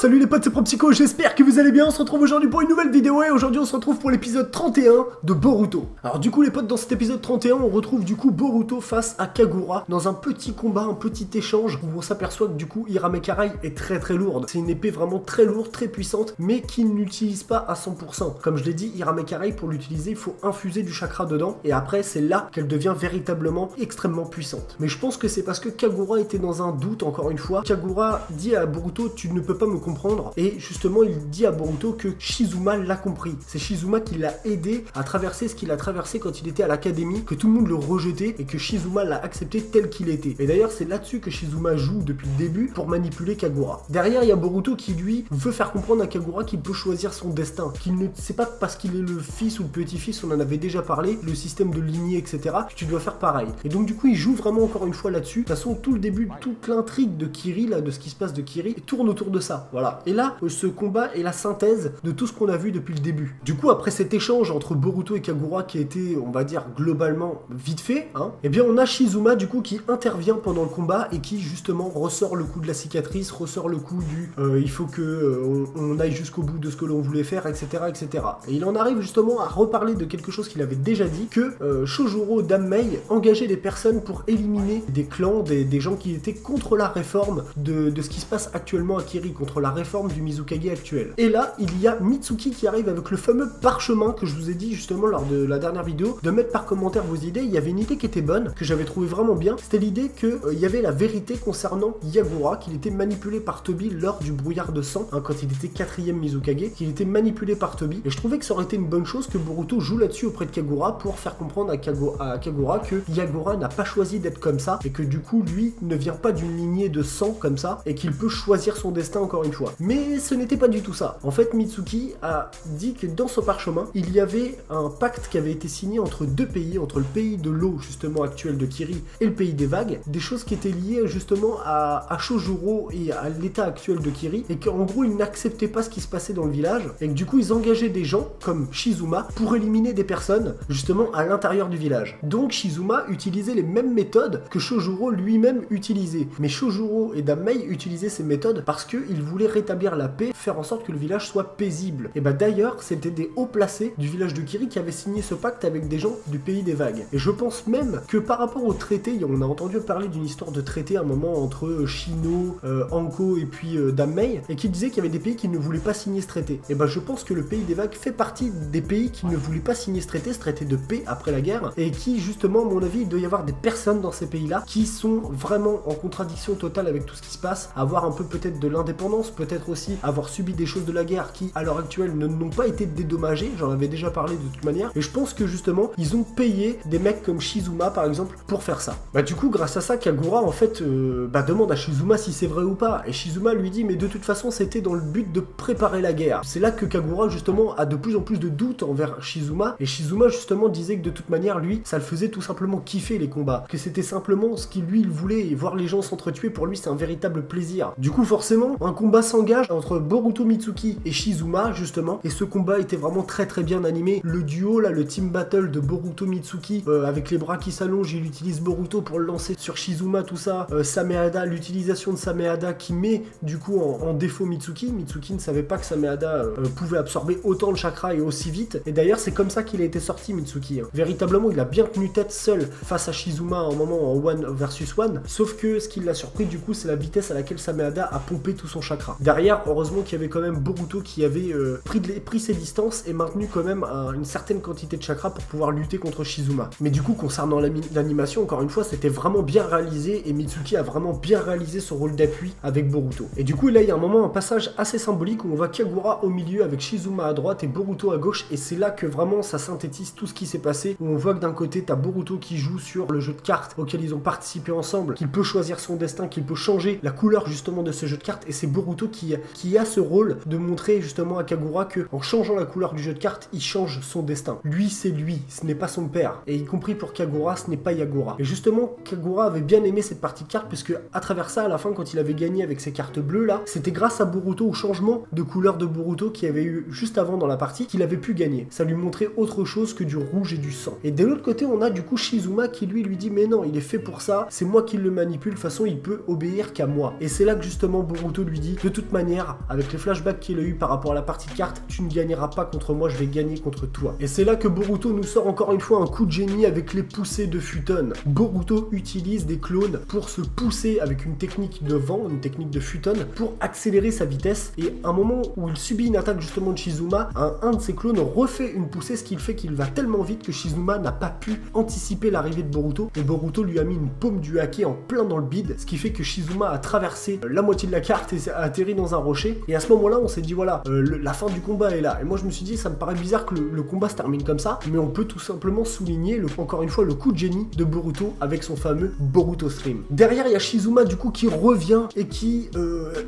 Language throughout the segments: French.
Salut les potes, c'est ProPsycho, j'espère que vous allez bien. On se retrouve aujourd'hui pour une nouvelle vidéo et aujourd'hui on se retrouve pour l'épisode 31 de Boruto. Alors du coup les potes, dans cet épisode 31 on retrouve du coup Boruto face à Kagura dans un petit combat, un petit échange où on s'aperçoit que du coup Hira Mekarai est très lourde. C'est une épée vraiment très lourde, très puissante, mais qui n'utilise pas à 100%. Comme je l'ai dit, Hira Mekarai, pour l'utiliser il faut infuser du chakra dedans et après c'est là qu'elle devient véritablement extrêmement puissante. Mais je pense que c'est parce que Kagura était dans un doute, encore une fois. Kagura dit à Boruto, tu ne peux pas me comprendre, et justement il dit à Boruto que Shizuma l'a compris. C'est Shizuma qui l'a aidé à traverser ce qu'il a traversé quand il était à l'académie, que tout le monde le rejetait et que Shizuma l'a accepté tel qu'il était. Et d'ailleurs c'est là-dessus que Shizuma joue depuis le début pour manipuler Kagura. Derrière il y a Boruto qui lui veut faire comprendre à Kagura qu'il peut choisir son destin, qu'il ne sait pas parce qu'il est le fils ou le petit-fils, on en avait déjà parlé, le système de lignée etc, que tu dois faire pareil. Et donc du coup il joue vraiment encore une fois là-dessus. De toute façon tout le début, toute l'intrigue de Kiri là, de ce qui se passe de Kiri, tourne autour de ça, voilà. Et là, ce combat est la synthèse de tout ce qu'on a vu depuis le début. Du coup, après cet échange entre Boruto et Kagura qui a été, on va dire, globalement vite fait, eh bien on a Shizuma du coup qui intervient pendant le combat et qui justement ressort le coup de la cicatrice, ressort le coup du il faut que on aille jusqu'au bout de ce que l'on voulait faire, etc., etc. Et il en arrive justement à reparler de quelque chose qu'il avait déjà dit, que Shojuro Dammei engageait des personnes pour éliminer des clans, des gens qui étaient contre la réforme de ce qui se passe actuellement à Kiri, contre la réforme du Mizukage actuel. Et là, il y a Mitsuki qui arrive avec le fameux parchemin que je vous ai dit justement lors de la dernière vidéo, de mettre par commentaire vos idées. Il y avait une idée qui était bonne, que j'avais trouvé vraiment bien, c'était l'idée qu'il y avait la vérité concernant Yagura, qu'il était manipulé par Tobi lors du brouillard de sang, quand il était 4ème Mizukage, qu'il était manipulé par Tobi, et je trouvais que ça aurait été une bonne chose que Boruto joue là-dessus auprès de Kagura pour faire comprendre à Kagura que Yagura n'a pas choisi d'être comme ça, et que du coup, lui ne vient pas d'une lignée de sang comme ça, et qu'il peut choisir son destin encore une fois. Mais ce n'était pas du tout ça. En fait, Mitsuki a dit que dans ce parchemin, il y avait un pacte qui avait été signé entre deux pays, entre le pays de l'eau justement actuel de Kiri et le pays des vagues, des choses qui étaient liées justement à Shojuro et à l'état actuel de Kiri, et qu'en gros ils n'acceptaient pas ce qui se passait dans le village, et que du coup ils engageaient des gens comme Shizuma pour éliminer des personnes justement à l'intérieur du village. Donc Shizuma utilisait les mêmes méthodes que Shojuro lui-même utilisait, mais Shojuro et Dammei utilisaient ces méthodes parce qu'ils voulaient rétablir la paix, faire en sorte que le village soit paisible. Et bah d'ailleurs, c'était des hauts placés du village de Kiri qui avaient signé ce pacte avec des gens du pays des vagues. Et je pense même que par rapport au traité, on a entendu parler d'une histoire de traité à un moment entre Shino, Anko et puis Dammei, et qui disait qu'il y avait des pays qui ne voulaient pas signer ce traité. Et bah je pense que le pays des vagues fait partie des pays qui ne voulaient pas signer ce traité de paix après la guerre, et qui justement, à mon avis, il doit y avoir des personnes dans ces pays-là qui sont vraiment en contradiction totale avec tout ce qui se passe, avoir un peu peut-être de l'indépendance, peut-être aussi avoir subi des choses de la guerre qui à l'heure actuelle n'ont pas été dédommagées, j'en avais déjà parlé de toute manière, et je pense que justement ils ont payé des mecs comme Shizuma par exemple pour faire ça. Bah du coup grâce à ça Kagura en fait demande à Shizuma si c'est vrai ou pas, et Shizuma lui dit mais de toute façon c'était dans le but de préparer la guerre. C'est là que Kagura justement a de plus en plus de doutes envers Shizuma, et Shizuma justement disait que de toute manière lui ça le faisait tout simplement kiffer les combats, que c'était simplement ce qu'il lui il voulait, et voir les gens s'entretuer pour lui c'est un véritable plaisir. Du coup forcément un combat s'engage entre Boruto Mitsuki et Shizuma justement, et ce combat était vraiment très bien animé. Le duo là, le team battle de Boruto Mitsuki avec les bras qui s'allongent, il utilise Boruto pour le lancer sur Shizuma, tout ça, Sameada, l'utilisation de Sameada qui met du coup en défaut Mitsuki. Mitsuki ne savait pas que Sameada pouvait absorber autant de chakra et aussi vite, et d'ailleurs c'est comme ça qu'il a été sorti Mitsuki. Véritablement il a bien tenu tête seul face à Shizuma à un moment en 1 versus 1, sauf que ce qui l'a surpris du coup c'est la vitesse à laquelle Sameada a pompé tout son chakra. Derrière, heureusement qu'il y avait quand même Boruto qui avait pris ses distances et maintenu quand même une certaine quantité de chakra pour pouvoir lutter contre Shizuma. Mais du coup, concernant l'animation, encore une fois, c'était vraiment bien réalisé, et Mitsuki a vraiment bien réalisé son rôle d'appui avec Boruto. Et du coup, là, il y a un passage assez symbolique où on voit Kagura au milieu avec Shizuma à droite et Boruto à gauche, et c'est là que vraiment ça synthétise tout ce qui s'est passé, où on voit que d'un côté, t'as Boruto qui joue sur le jeu de cartes auquel ils ont participé ensemble, qu'il peut choisir son destin, qu'il peut changer la couleur justement de ce jeu de cartes, et c'est Boruto qui a ce rôle de montrer justement à Kagura que en changeant la couleur du jeu de cartes, il change son destin. Lui, c'est lui, ce n'est pas son père. Et y compris pour Kagura, ce n'est pas Yagura. Et justement, Kagura avait bien aimé cette partie de cartes, puisque à travers ça, à la fin, quand il avait gagné avec ses cartes bleues là, c'était grâce à Boruto, au changement de couleur de Boruto qu'il y avait eu juste avant dans la partie, qu'il avait pu gagner. Ça lui montrait autre chose que du rouge et du sang. Et de l'autre côté, on a du coup Shizuma qui lui dit mais non, il est fait pour ça, c'est moi qui le manipule, de toute façon il peut obéir qu'à moi. Et c'est là que justement Boruto lui dit de toute manière, avec les flashbacks qu'il a eu par rapport à la partie de cartes, tu ne gagneras pas contre moi, je vais gagner contre toi. Et c'est là que Boruto nous sort encore une fois un coup de génie avec les poussées de Futon. Boruto utilise des clones pour se pousser avec une technique de vent, une technique de Futon, pour accélérer sa vitesse. Et à un moment où il subit une attaque justement de Shizuma, un de ses clones refait une poussée, ce qui fait qu'il va tellement vite que Shizuma n'a pas pu anticiper l'arrivée de Boruto. Et Boruto lui a mis une paume du haki en plein dans le bide, ce qui fait que Shizuma a traversé la moitié de la carte et a atterri dans un rocher. Et à ce moment-là, on s'est dit voilà, la fin du combat est là. Et moi je me suis dit, ça me paraît bizarre que le combat se termine comme ça, mais on peut tout simplement souligner encore une fois le coup de génie de Boruto avec son fameux Boruto Stream. Derrière, il y a Shizuma du coup qui revient et qui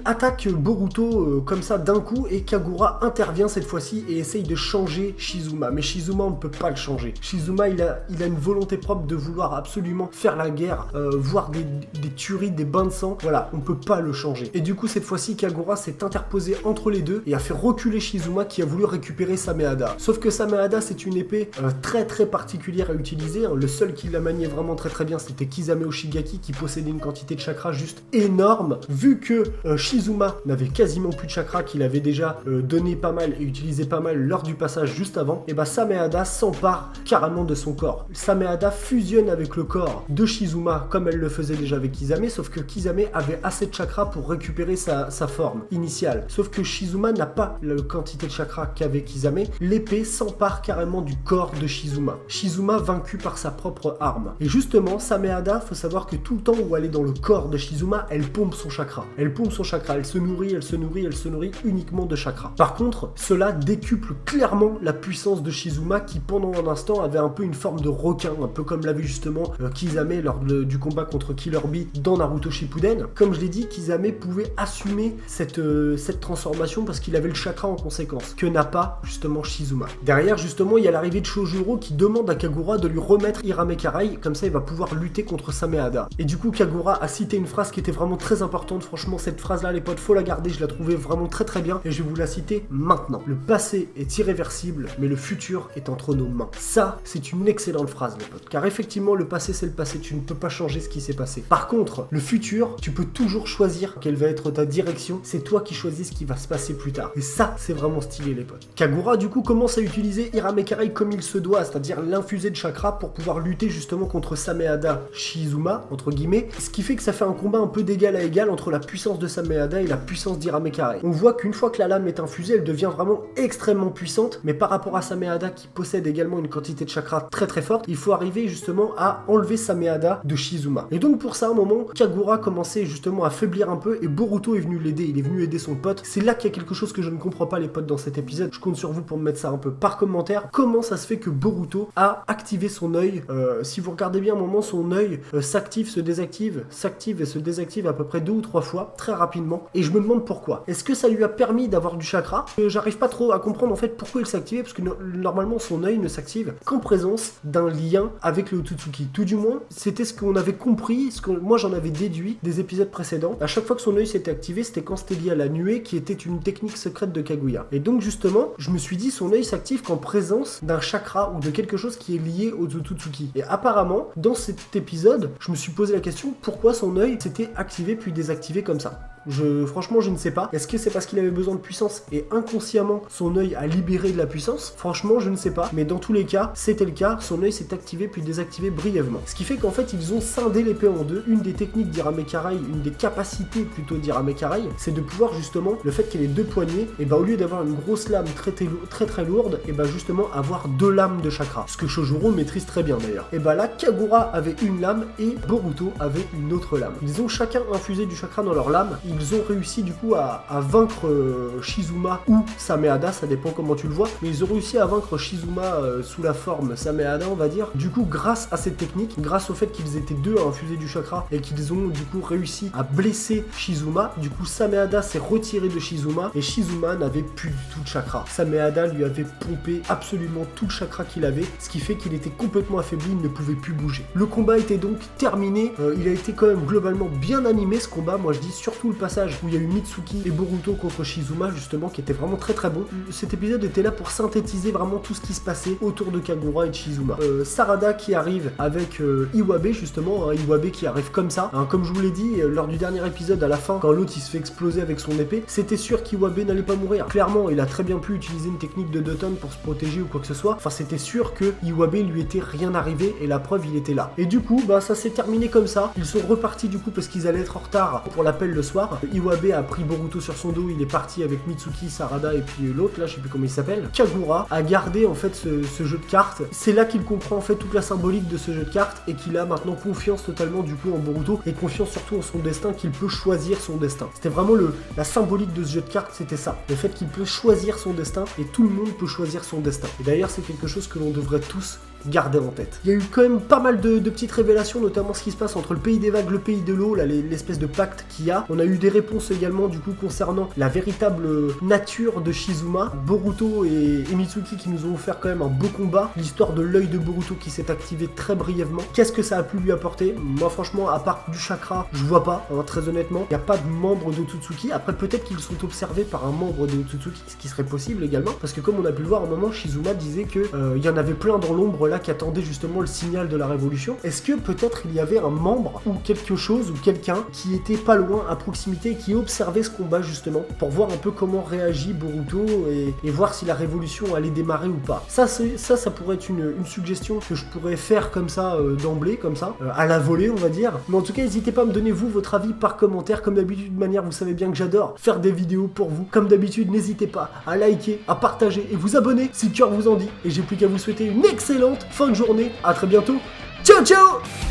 attaque Boruto comme ça d'un coup, et Kagura intervient cette fois-ci et essaye de changer Shizuma. Mais Shizuma, on ne peut pas le changer. Shizuma, il a une volonté propre de vouloir absolument faire la guerre, voir des tueries, des bains de sang. Voilà, on ne peut pas le changer. Et du coup, cette fois-ci, Kagura s'est interposé entre les deux et a fait reculer Shizuma qui a voulu récupérer Sameada. Sauf que Sameada, c'est une épée très particulière à utiliser. Le seul qui la maniait vraiment très bien, c'était Kisame Oshigaki, qui possédait une quantité de chakra juste énorme. Vu que Shizuma n'avait quasiment plus de chakra, qu'il avait déjà donné pas mal et utilisé pas mal lors du passage juste avant, et bah Sameada s'empare carrément de son corps. Sameada fusionne avec le corps de Shizuma comme elle le faisait déjà avec Kisame, sauf que Kisame avait assez de chakra pour récupérer sa forme initiale. Sauf que Shizuma n'a pas la quantité de chakra qu'avait Kisame. L'épée s'empare carrément du corps de Shizuma. Shizuma vaincu par sa propre arme. Et justement, Sameada, faut savoir que tout le temps où elle est dans le corps de Shizuma, elle pompe son chakra. Elle pompe son chakra, elle se nourrit uniquement de chakra. Par contre, cela décuple clairement la puissance de Shizuma qui pendant un instant avait un peu une forme de requin, un peu comme l'avait justement Kisame lors du combat contre Killer Bee dans Naruto Shippuden. Comme je l'ai dit, Kisame pouvait assumer cette transformation parce qu'il avait le chakra en conséquence, que n'a pas justement Shizuma. Derrière justement, il y a l'arrivée de Shojuro qui demande à Kagura de lui remettre Hirame Karai, comme ça il va pouvoir lutter contre Sameada. Et du coup Kagura a cité une phrase qui était vraiment très importante. Franchement, cette phrase là les potes, faut la garder, je la trouvais vraiment très bien et je vais vous la citer maintenant. Le passé est irréversible, mais le futur est entre nos mains. Ça, c'est une excellente phrase les potes, car effectivement le passé c'est le passé, tu ne peux pas changer ce qui s'est passé. Par contre, le futur, tu peux toujours choisir quelle va être ta direction, c'est toi qui choisis ce qui va se passer plus tard. Et ça, c'est vraiment stylé les potes. Kagura du coup commence à utiliser Hirame Karai comme il se doit, c'est-à-dire l'infuser de chakra pour pouvoir lutter justement contre Sameada Shizuma, entre guillemets, ce qui fait que ça fait un combat un peu d'égal à égal entre la puissance de Sameada et la puissance d'Hirame Karai. On voit qu'une fois que la lame est infusée, elle devient vraiment extrêmement puissante, mais par rapport à Sameada qui possède également une quantité de chakra très forte, il faut arriver justement à enlever Sameada de Shizuma. Et donc pour ça, à un moment, Kagura commençait justement à faiblir un peu et Boruto est venu l'aider, il est venu aider son pote. C'est là qu'il y a quelque chose que je ne comprends pas les potes dans cet épisode, je compte sur vous pour me mettre ça un peu par commentaire. Comment ça se fait que Boruto a activé son œil? Si vous regardez bien un moment, son œil s'active, se désactive, s'active et se désactive à peu près 2 ou 3 fois, très rapidement, et je me demande pourquoi. Est-ce que ça lui a permis d'avoir du chakra? J'arrive pas trop à comprendre en fait pourquoi il s'activait, parce que normalement son œil ne s'active qu'en présence d'un lien avec le Otsutsuki. Tout du moins, c'était ce qu'on avait compris, ce que moi j'en avais déduit des épisodes précédents. À chaque fois que son œil s'était activé, c'était quand c'était lié à la nuée, qui était une technique secrète de Kaguya. Et donc justement, je me suis dit, son œil s'active qu'en présence d'un chakra ou de quelque chose qui est lié au Otsutsuki. Et apparemment, dans cet épisode, je me suis posé la question, pourquoi son œil s'était activé puis désactivé comme ça? Franchement, je ne sais pas. Est-ce que c'est parce qu'il avait besoin de puissance et inconsciemment son œil a libéré de la puissance? Franchement, je ne sais pas. Mais dans tous les cas, c'était le cas. Son œil s'est activé puis désactivé brièvement. Ce qui fait qu'en fait, ils ont scindé l'épée en deux. Une des techniques d'Hirame Karai, une des capacités plutôt d'Hirame Karai, c'est de pouvoir justement, le fait qu'elle ait 2 poignées, et bah au lieu d'avoir une grosse lame très lourde, et bah justement avoir 2 lames de chakra. Ce que Shojuro maîtrise très bien d'ailleurs. Et bah là, Kagura avait une lame et Boruto avait une autre lame. Ils ont chacun infusé du chakra dans leur lame. Ils ont réussi du coup à vaincre Shizuma ou Sameada, ça dépend comment tu le vois, mais ils ont réussi à vaincre Shizuma sous la forme Sameada, on va dire. Du coup, grâce à cette technique, grâce au fait qu'ils étaient 2 à infuser du chakra et qu'ils ont du coup réussi à blesser Shizuma, du coup Sameada s'est retiré de Shizuma et Shizuma n'avait plus du tout de chakra. Sameada lui avait pompé absolument tout le chakra qu'il avait, ce qui fait qu'il était complètement affaibli, il ne pouvait plus bouger. Le combat était donc terminé, il a été quand même globalement bien animé ce combat, moi je dis surtout le passage où il y a eu Mitsuki et Boruto contre Shizuma justement qui était vraiment très très bon. Cet épisode était là pour synthétiser vraiment tout ce qui se passait autour de Kagura et de Shizuma. Sarada qui arrive avec Iwabe justement, Iwabe qui arrive comme ça. Comme je vous l'ai dit lors du dernier épisode à la fin, quand l'autre il se fait exploser avec son épée, c'était sûr qu'Iwabe n'allait pas mourir. Clairement, il a très bien pu utiliser une technique de Doton pour se protéger ou quoi que ce soit. Enfin, c'était sûr que Iwabe lui était rien arrivé et la preuve, il était là. Et du coup, bah ça s'est terminé comme ça. Ils sont repartis du coup parce qu'ils allaient être en retard pour l'appel le soir. Iwabe a pris Boruto sur son dos, il est parti avec Mitsuki, Sarada et puis l'autre là, je sais plus comment il s'appelle. Kagura a gardé en fait ce jeu de cartes. C'est là qu'il comprend en fait toute la symbolique de ce jeu de cartes et qu'il a maintenant confiance totalement du coup en Boruto et confiance surtout en son destin, qu'il peut choisir son destin. C'était vraiment la symbolique de ce jeu de cartes, c'était ça. Le fait qu'il peut choisir son destin et tout le monde peut choisir son destin. Et d'ailleurs, c'est quelque chose que l'on devrait tous garder en tête. Il y a eu quand même pas mal de petites révélations, notamment ce qui se passe entre le pays des vagues, le pays de l'eau, là l'espèce de pacte qu'il y a. On a eu des réponses également du coup concernant la véritable nature de Shizuma, Boruto et Mitsuki qui nous ont offert quand même un beau combat, l'histoire de l'œil de Boruto qui s'est activé très brièvement. Qu'est-ce que ça a pu lui apporter? Moi franchement, à part du chakra, je vois pas, très honnêtement. Il n'y a pas de membre de Otsutsuki. Après peut-être qu'ils sont observés par un membre de Otsutsuki, ce qui serait possible également, parce que comme on a pu le voir à un moment, Shizuma disait que il y en avait plein dans l'ombre là qui attendait justement le signal de la révolution. Est-ce que peut-être il y avait un membre ou quelque chose ou quelqu'un qui était pas loin à proximité et qui observait ce combat justement pour voir un peu comment réagit Boruto et voir si la révolution allait démarrer ou pas. Ça pourrait être une suggestion que je pourrais faire comme ça d'emblée, comme ça, à la volée on va dire. Mais en tout cas n'hésitez pas à me donner vous votre avis par commentaire. Comme d'habitude, de manière, vous savez bien que j'adore faire des vidéos pour vous. Comme d'habitude, n'hésitez pas à liker, à partager et vous abonner si le cœur vous en dit. Et j'ai plus qu'à vous souhaiter une excellente fin de journée. À très bientôt. Ciao ciao.